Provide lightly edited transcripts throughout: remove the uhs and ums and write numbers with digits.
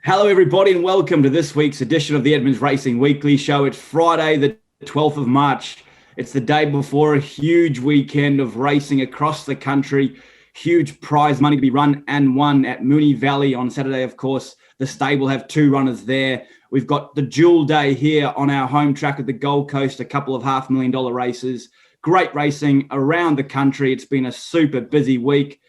Hello, everybody, and welcome to this week's edition of the Edmonds Racing Weekly Show. It's Friday, the 12th of March. It's the day before a huge weekend of racing across the country. Huge prize money to be run and won at Moonee Valley on Saturday, of course. The stable have two runners there. We've got the dual day here on our home track at the Gold Coast, a couple of $500,000 races. Great racing around the country. It's been a super busy week.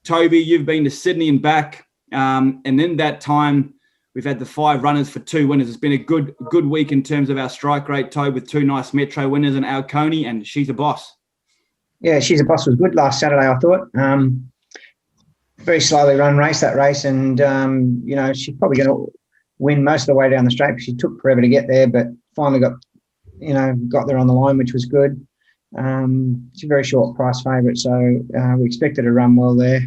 Toby, you've been to Sydney and back. And in that time, we've had the 5 runners for 2 winners. It's been a good week in terms of our strike rate, Toby, with 2 nice Metro winners and Alconi, and She's a Boss. Yeah, She's a Boss was good last Saturday, I thought. Very slowly run race, that race, and, she's probably going to win most of the way down the straight because she took forever to get there, but finally got there on the line, which was good. She's a very short price favourite, so we expected her to run well there.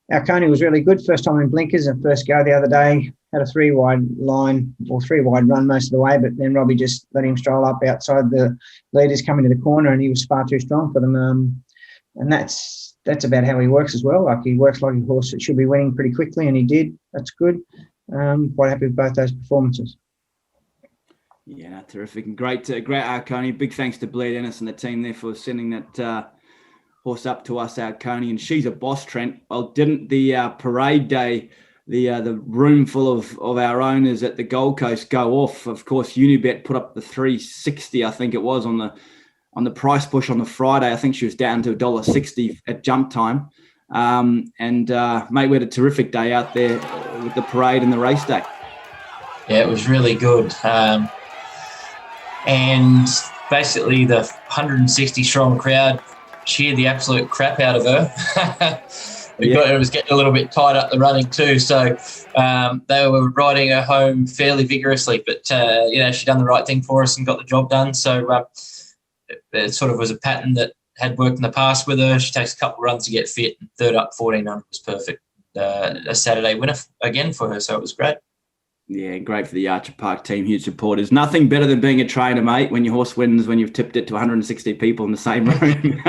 Alconi was really good. First time in blinkers and first go the other day. Had a 3-wide line or 3-wide run most of the way, but then Robbie just let him stroll up outside the leaders coming to the corner, and he was far too strong for them. And that's about how he works as well. Like, he works like a horse that should be winning pretty quickly, and he did. That's good. Quite happy with both those performances. Yeah, terrific. And great Alconi. Big thanks to Blair Dennis and the team there for sending that horse up to us, Alconi. And She's a Boss, Trent. Well, didn't the parade day, the room full of our owners at the Gold Coast go off? Of course, Unibet put up the 360, I think it was, on the price push on the Friday. I think she was down to $1.60 at jump time. Mate, we had a terrific day out there with the parade and the race day. Yeah, it was really good. And basically the 160 strong crowd cheered the absolute crap out of her. It was getting a little bit tight up the running too, so they were riding her home fairly vigorously, but she done the right thing for us and got the job done. So it sort of was a pattern that had worked in the past with her. She takes a couple of runs to get fit, and third up 1400 was perfect. A Saturday winner again for her, so it was great. Yeah, great for the Archer Park team, huge supporters. Nothing better than being a trainer, mate, when your horse wins, when you've tipped it to 160 people in the same room.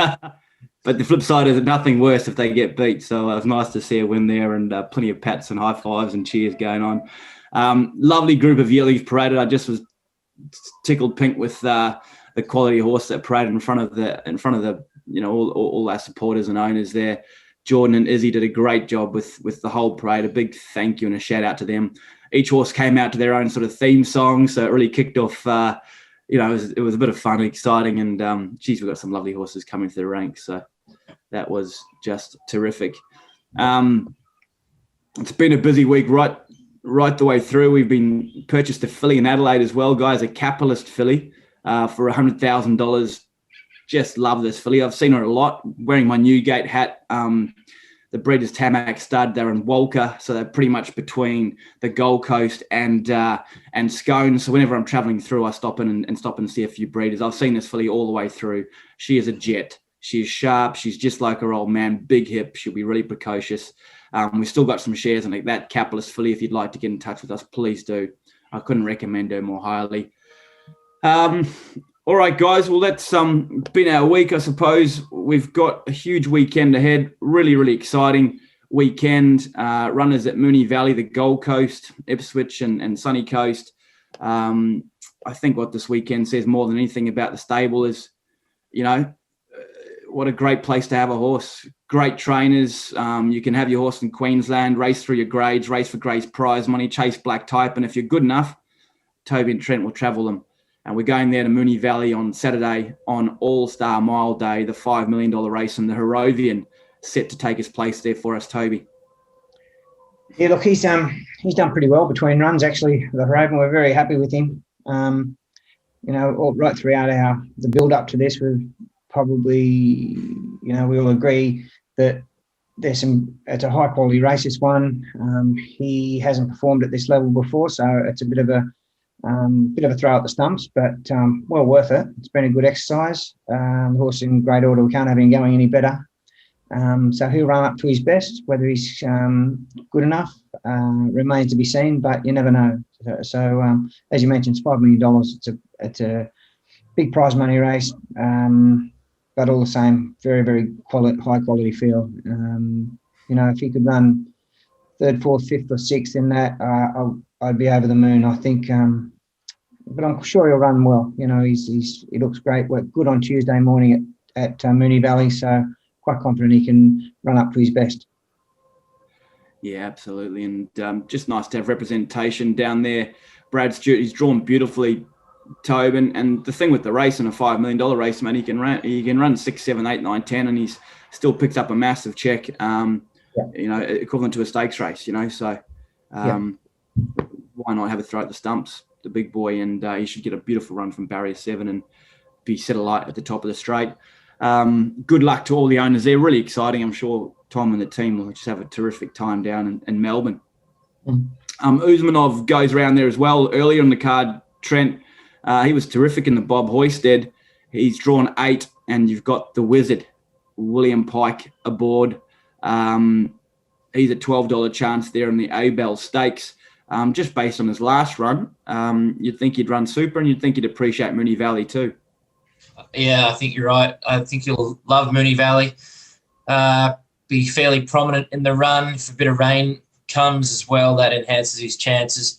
But the flip side is nothing worse if they get beat. So it was nice to see a win there, and plenty of pats and high fives and cheers going on. Lovely group of yearlies paraded. I just was tickled pink with the quality horse that paraded in front of the all our supporters and owners there. Jordan and Izzy did a great job with the whole parade. A big thank you and a shout out to them. Each horse came out to their own sort of theme song, so it really kicked off. It was a bit of fun, exciting, and we've got some lovely horses coming through the ranks, so that was just terrific. It's been a busy week right the way through. We've been purchased a filly in Adelaide as well, guys, a capitalist filly for $100,000. Just love this filly. I've seen her a lot, wearing my Newgate hat. The breeders Tamac stud, they're in Walker, so they're pretty much between the Gold Coast and Scone. So whenever I'm travelling through, I stop in and see a few breeders. I've seen this filly all the way through. She is a jet. She's sharp. She's just like her old man, big hip. She'll be really precocious. We've still got some shares in that capitalist filly. If you'd like to get in touch with us, please do. I couldn't recommend her more highly. All right, guys. Well, that's been our week, I suppose. We've got a huge weekend ahead. Really, really exciting weekend. Runners at Moonee Valley, the Gold Coast, Ipswich and Sunny Coast. I think what this weekend says more than anything about the stable is, what a great place to have a horse. Great trainers. You can have your horse in Queensland, race through your grades, race for grades prize money, chase black type. And if you're good enough, Toby and Trent will travel them. And we're going there to Moonee Valley on Saturday on All-Star Mile Day, the $5 million race, and the Harrovian set to take his place there for us, Toby. Yeah, look, he's done pretty well between runs, actually. The Harrovian, we're very happy with him. All right throughout the build-up to this, we've probably, we all agree that it's a high-quality race, this one. He hasn't performed at this level before, so it's a bit of a throw at the stumps, but well worth it. It's been a good exercise. The horse in great order. We can't have him going any better. So he'll run up to his best. Whether he's good enough remains to be seen, but you never know. So as you mentioned, it's $5 million. It's a big prize money race, but all the same, very, very high quality field. If he could run third, fourth, fifth, or sixth in that, I'd be over the moon. I think, but I'm sure he'll run well. You know, he looks great. Worked good on Tuesday morning at Moonee Valley, so quite confident he can run up to his best. Yeah, absolutely, and just nice to have representation down there. Brad Stewart, he's drawn beautifully, Tobin, and the thing with the race, and a $5 million race, man, he can run 6, 7, 8, 9, 10, and he's still picks up a massive check. You know, equivalent to a stakes race. You know, so why not have a throw at the stumps, the big boy, and he should get a beautiful run from barrier 7 and be set alight at the top of the straight. Good luck to all the owners there. Really exciting. I'm sure Tom and the team will just have a terrific time down in Melbourne. Usmanov goes around there as well. Earlier in the card, Trent, he was terrific in the Bob Hoisted. He's drawn 8, and you've got the wizard, William Pike, aboard. He's a $12 chance there in the Abel Stakes. Just based on his last run, you'd think he'd run super, and you'd think he'd appreciate Moonee Valley too. Yeah, I think you're right. I think you'll love Moonee Valley. Be fairly prominent in the run. If a bit of rain comes as well, that enhances his chances.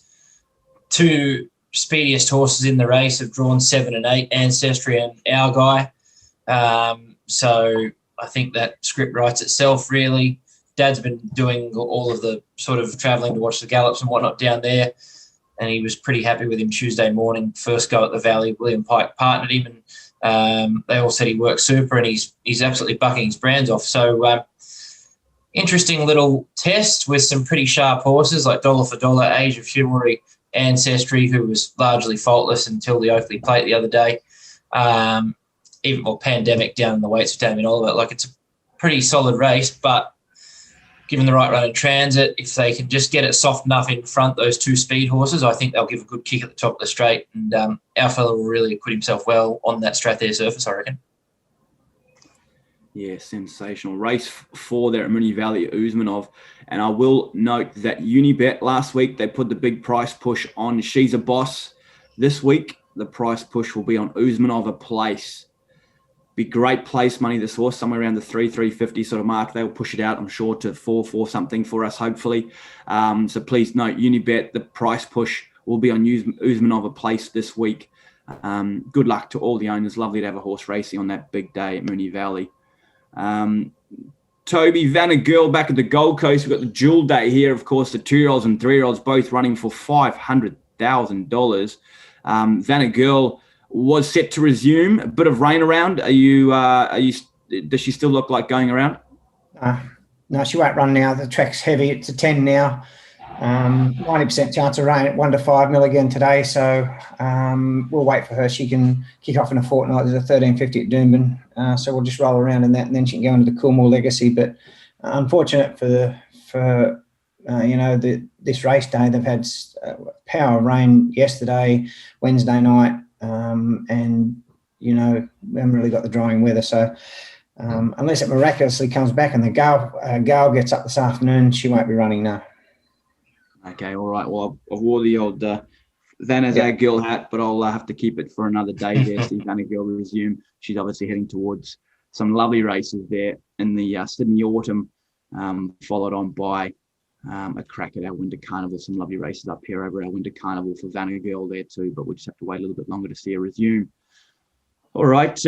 2 speediest horses in the race have drawn 7 and 8, Ancestry and Our Guy. So I think that script writes itself, really. Dad's been doing all of the sort of travelling to watch the gallops and whatnot down there, and he was pretty happy with him Tuesday morning. First go at the Valley, William Pike partnered him, and they all said he worked super, and he's absolutely bucking his brands off. So interesting little test with some pretty sharp horses like Dollar for Dollar, Age of Chivalry, Ancestry, who was largely faultless until the Oakley Plate the other day. Even more Pandemic down in the weights with Damien Oliver. Like, it's a pretty solid race, but given the right run in transit, if they can just get it soft enough in front, those 2 speed horses, I think they'll give a good kick at the top of the straight. And our fella will really acquit himself well on that Strathair surface, I reckon. Yeah, sensational. Race 4 there at Moonee Valley, Usmanov. And I will note that Unibet last week, they put the big price push on She's a Boss. This week, the price push will be on Usmanov a place. Be great place money, this horse, somewhere around the 350 sort of mark. They'll push it out, I'm sure, to 4 something for us, hopefully. So please note, Unibet, the price push will be on Usmanov a place this week. Good luck to all the owners. Lovely to have a horse racing on that big day at Moonee Valley. Toby, Vanna Girl back at the Gold Coast. We've got the Jewel Day here, of course, the 2-year-olds and 3-year-olds both running for $500,000. Vanna Girl was set to resume. A bit of rain around. Does she still look like going around? No, she won't run now. The track's heavy. It's a 10 now. 90% chance of rain at 1 to 5 mil again today. So we'll wait for her. She can kick off in a fortnight. There's a 1350 at Doomben. So we'll just roll around in that, and then she can go into the Coolmore Legacy. But unfortunate for this race day, they've had power of rain yesterday, Wednesday night, and we haven't really got the drying weather. So unless it miraculously comes back and the gale gets up this afternoon, she won't be running now. Okay, all right. Well, I wore the old Vanna's our girl hat, but I'll have to keep it for another day there. See Vanna Girl resume. She's obviously heading towards some lovely races there in the Sydney Autumn, followed on by a crack at our Winter Carnival. Some lovely races up here over our Winter Carnival for Vanna Girl there too, but we'll just have to wait a little bit longer to see her resume. All right.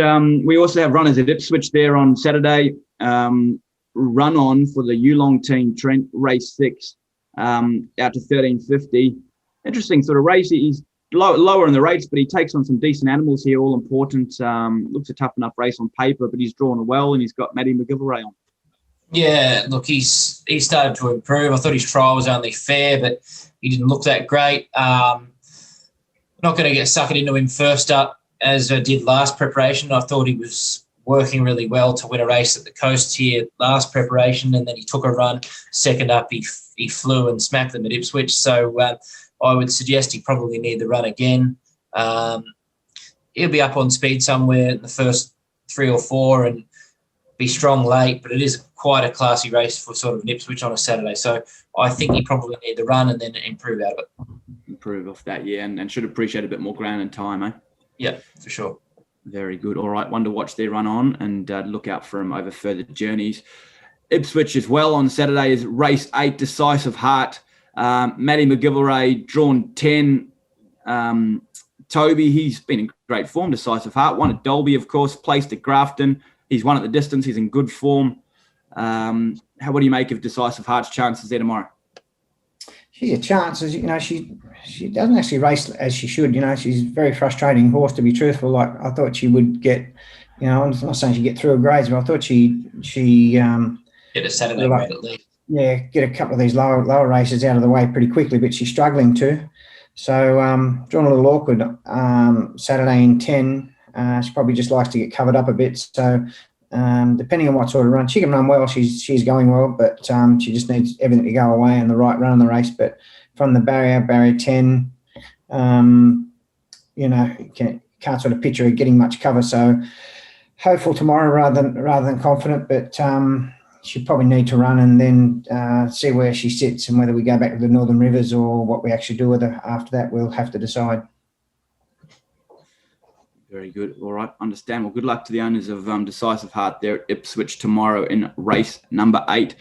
We also have runners at Ipswich there on Saturday. Run on for the Yulong team, Trent, race 6. Out to 1350. Interesting sort of race. He's lower in the rates, but he takes on some decent animals here, all important. Looks a tough enough race on paper, but he's drawn well, and he's got Matty McGilvray on. Yeah, look, he started to improve. I thought his trial was only fair, but he didn't look that great. Not going to get suckered into him first up as I did last preparation. I thought he was working really well to win a race at the coast here last preparation, and then he took a run. Second up, he flew and smacked them at Ipswich. So I would suggest he probably need the run again. He'll be up on speed somewhere in the first 3 or 4 and be strong late, but it is quite a classy race for sort of an Ipswich on a Saturday. So I think he probably need the run and then improve out of it. Improve off that, yeah, and should appreciate a bit more ground and time, eh? Yeah, for sure. Very good. All right, one to watch their run on, and look out for him over further journeys. Ipswich as well on Saturday is race 8, Decisive Heart. Matty McGilvray drawn 10. Toby, he's been in great form, Decisive Heart. Won at Dolby, of course, placed at Grafton. He's won at the distance. He's in good form. What do you make of Decisive Heart's chances there tomorrow? She's a chance. As you know, she doesn't actually race as she should. You know, she's a very frustrating horse, to be truthful. Like, I thought she would get, you know, I'm not saying she'd get through a grades, but I thought she get a Saturday grade at least. Yeah, get a couple of these lower races out of the way pretty quickly, but she's struggling to. So drawn a little awkward Saturday in 10. She probably just likes to get covered up a bit. So depending on what sort of run, she can run well. She's going well, but she just needs everything to go away and the right run in the race. But from the barrier 10, you know, you can't sort of picture her getting much cover. So hopeful tomorrow rather than confident, but she'll probably need to run and then see where she sits and whether we go back to the Northern Rivers or what we actually do with her after that. We'll have to decide. Very good. All right. Understand. Well, good luck to the owners of Decisive Heart there at Ipswich tomorrow in race number 8.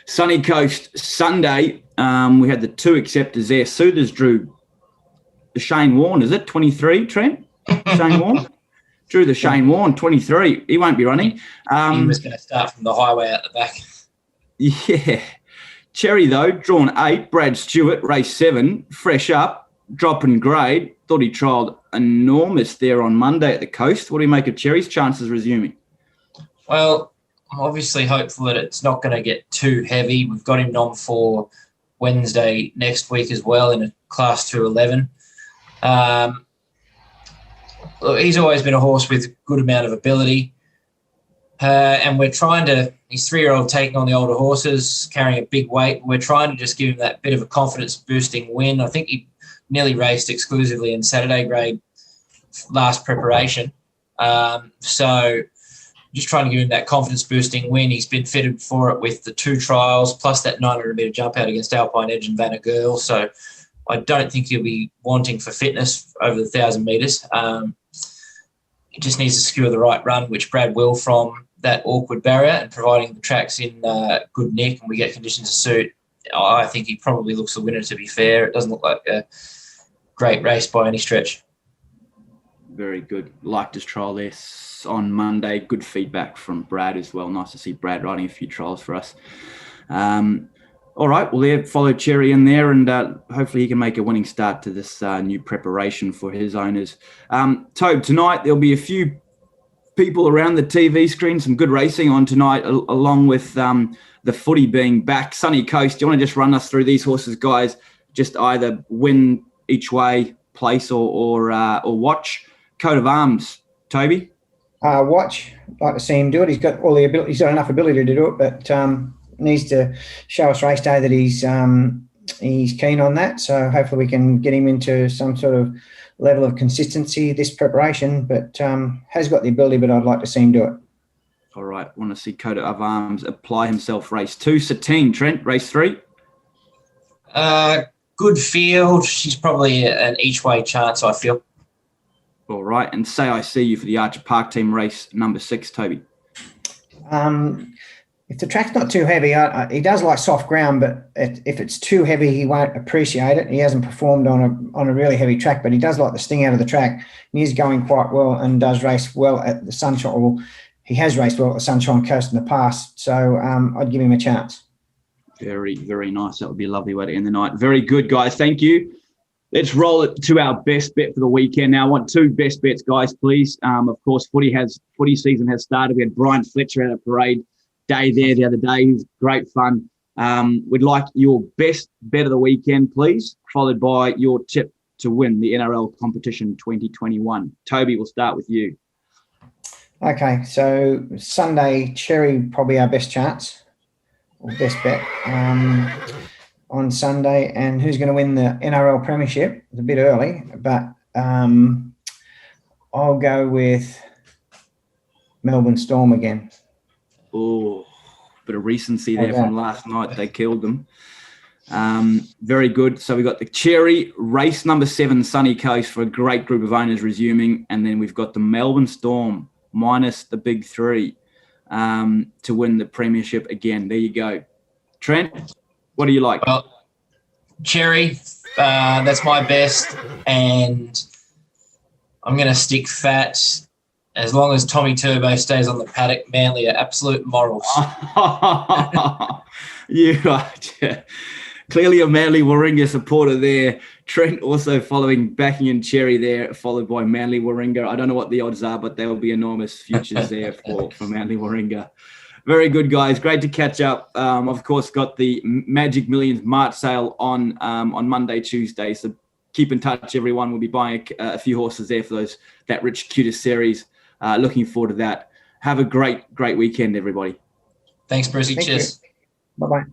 Sunny Coast Sunday. We had the 2 acceptors there. Soothers drew the Shane Warne, is it? 23, Trent? Shane Warne? Drew the Shane Warne, 23. He won't be running. He was going to start from the highway out the back. Yeah. Cherry, though, drawn 8. Brad Stewart, race 7. Fresh up, dropping grade. Thought he trialled enormous there on Monday at the coast. What do you make of Cherry's chances resuming? Well, I'm obviously hopeful that it's not going to get too heavy. We've got him on for Wednesday next week as well in a Class 211. Look, he's always been a horse with a good amount of ability. And we're trying to, he's 3-year-old taking on the older horses, carrying a big weight. We're trying to just give him that bit of a confidence-boosting win. I think he nearly raced exclusively in Saturday grade last preparation. So just trying to give him that confidence-boosting win. He's been fitted for it with the 2 trials, plus that 900-metre jump out against Alpine Edge and Vanna Girl. So I don't think he'll be wanting for fitness over the 1,000 metres. He just needs to secure the right run, which Brad will from that awkward barrier, and providing the track's in good nick and we get conditions to suit, I think he probably looks the winner, to be fair. It doesn't look like a great race by any stretch. Very good. Liked his trial there on Monday. Good feedback from Brad as well. Nice to see Brad riding a few trials for us. All right, well, there, follow Cherry in there, and hopefully he can make a winning start to this new preparation for his owners. Tobe, tonight there'll be a few people around the TV screen, some good racing on tonight, along with the footy being back. Sunny Coast, do you want to just run us through these horses, guys? Just either win each way, place, or watch. Coat of arms, Toby? Watch. Like to see him do it. He's got all the ability. He's got enough ability to do it, but needs to show us race day that he's keen on that. So hopefully we can get him into some sort of level of consistency this preparation, but has got the ability, but I'd like to see him do it. All right. Want to see Coat of Arms apply himself race 2. Satine, Trent, race 3? Good field. She's probably an each way chance, I feel. All right. And Say I See You for the Archer Park team, race number 6, Toby. If the track's not too heavy, he does like soft ground, but if it's too heavy, he won't appreciate it. He hasn't performed on a really heavy track, but he does like the sting out of the track. He is going quite well and does race well at the Sunshine. Well, he has raced well at the Sunshine Coast in the past, so I'd give him a chance. Very, very nice. That would be a lovely way to end the night. Very good, guys. Thank you. Let's roll it to our best bet for the weekend. Now, I want 2 best bets, guys, please. Of course, footy season has started. We had Brian Fletcher at a parade day there the other day. It was great fun. We'd like your best bet of the weekend, please, followed by your tip to win the NRL competition 2021. Toby, we'll start with you. Okay, so Sunday, Cherry, probably our best chance, or best bet on Sunday. And who's going to win the NRL Premiership? It's a bit early, but I'll go with Melbourne Storm again. Oh, bit of recency there from last night. They killed them. Very good. So we've got the Cherry, race number 7, Sunny Coast, for a great group of owners resuming. And then we've got the Melbourne Storm minus the big 3. to win the premiership again. There you go. Trent, what do you like? Well, Cherry, that's my best, and I'm going to stick fat. As long as Tommy Turbo stays on the paddock, Manly are absolute morals. You are clearly a Manly Warringah supporter there. Trent also backing in Cherry there, followed by Manly Warringah. I don't know what the odds are, but there will be enormous futures there for Manly Warringah. Very good, guys. Great to catch up. Of course, got the Magic Millions March sale on Monday, Tuesday. So keep in touch, everyone. We'll be buying a few horses there for that Rich Cutest series. Looking forward to that. Have a great weekend, everybody. Thanks, Brucey. Cheers. Bye-bye.